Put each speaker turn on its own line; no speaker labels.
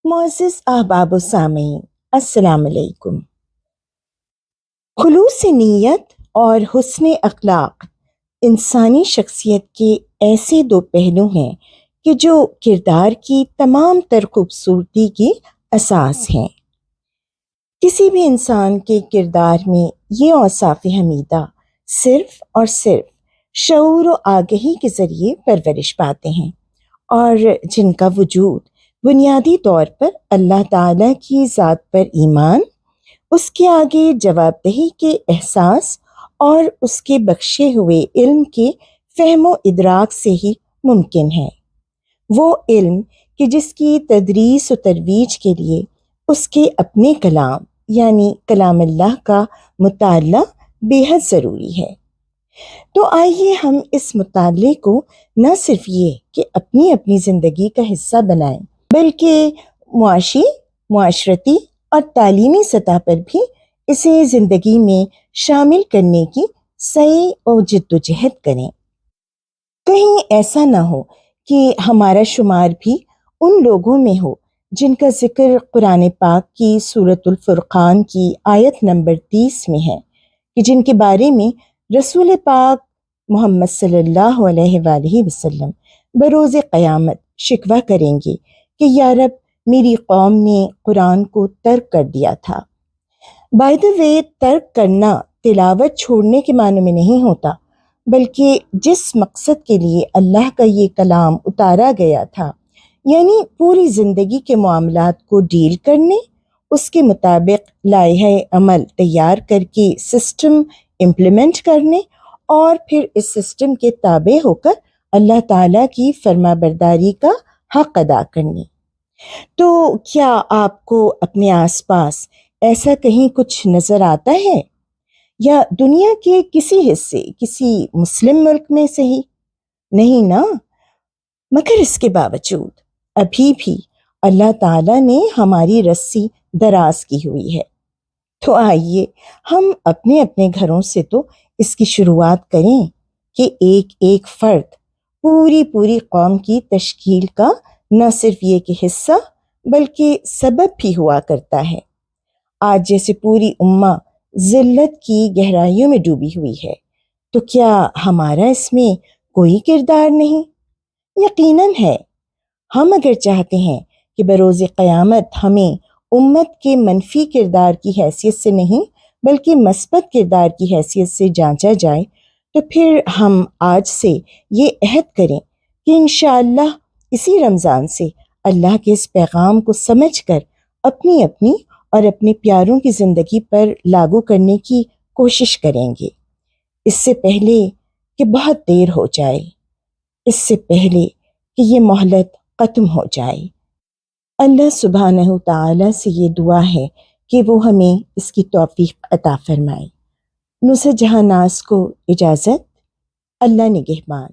معزز احباب و سامعین، السلام علیکم۔ خلوص نیت اور حسن اخلاق انسانی شخصیت کے ایسے دو پہلو ہیں کہ جو کردار کی تمام تر خوبصورتی کی اساس ہیں۔ کسی بھی انسان کے کردار میں یہ اوصاف حمیدہ صرف اور صرف شعور و آگہی کے ذریعے پرورش پاتے ہیں، اور جن کا وجود بنیادی طور پر اللہ تعالیٰ کی ذات پر ایمان، اس کے آگے جواب دہی کے احساس اور اس کے بخشے ہوئے علم کے فہم و ادراک سے ہی ممکن ہے۔ وہ علم کہ جس کی تدریس و ترویج کے لیے اس کے اپنے کلام یعنی کلام اللہ کا مطالعہ بے حد ضروری ہے۔ تو آئیے ہم اس مطالعے کو نہ صرف یہ کہ اپنی زندگی کا حصہ بنائیں، بلکہ معاشرتی اور تعلیمی سطح پر بھی اسے زندگی میں شامل کرنے کی سعی و جد و جہد کریں۔ کہیں ایسا نہ ہو کہ ہمارا شمار بھی ان لوگوں میں ہو جن کا ذکر قرآن پاک کی سورۃ الفرقان کی آیت نمبر 30 میں ہے، کہ جن کے بارے میں رسول پاک محمد صلی اللہ علیہ وآلہ وسلم بروز قیامت شکوہ کریں گے کہ یا رب، میری قوم نے قرآن کو ترک کر دیا تھا۔ بائی دا وے، ترک کرنا تلاوت چھوڑنے کے معنی میں نہیں ہوتا، بلکہ جس مقصد کے لیے اللہ کا یہ کلام اتارا گیا تھا، یعنی پوری زندگی کے معاملات کو ڈیل کرنے، اس کے مطابق لائحہ عمل تیار کر کے سسٹم امپلیمنٹ کرنے، اور پھر اس سسٹم کے تابع ہو کر اللہ تعالیٰ کی فرما برداری کا حق ادا کرنے۔ تو کیا آپ کو اپنے آس پاس ایسا کہیں کچھ نظر آتا ہے، یا دنیا کے کسی حصے، کسی مسلم ملک میں سے ہی؟ نہیں نا؟ مگر اس کے باوجود ابھی بھی اللہ تعالیٰ نے ہماری رسی دراز کی ہوئی ہے۔ تو آئیے ہم اپنے گھروں سے تو اس کی شروعات کریں کہ ایک ایک فرد پوری قوم کی تشکیل کا نہ صرف یہ کہ حصہ بلکہ سبب بھی ہوا کرتا ہے۔ آج جیسے پوری امہ ذلت کی گہرائیوں میں ڈوبی ہوئی ہے، تو کیا ہمارا اس میں کوئی کردار نہیں؟ یقیناً ہے۔ ہم اگر چاہتے ہیں کہ بروز قیامت ہمیں امت کے منفی کردار کی حیثیت سے نہیں بلکہ مثبت کردار کی حیثیت سے جانچا جائے، تو پھر ہم آج سے یہ عہد کریں کہ انشاءاللہ اسی رمضان سے اللہ کے اس پیغام کو سمجھ کر اپنی اور اپنے پیاروں کی زندگی پر لاگو کرنے کی کوشش کریں گے، اس سے پہلے کہ بہت دیر ہو جائے، اس سے پہلے کہ یہ مہلت ختم ہو جائے۔ اللہ سبحانہ تعالیٰ سے یہ دعا ہے کہ وہ ہمیں اس کی توفیق عطا فرمائے۔ نصرت جہاں ناز کو اجازت، اللہ نگہبان۔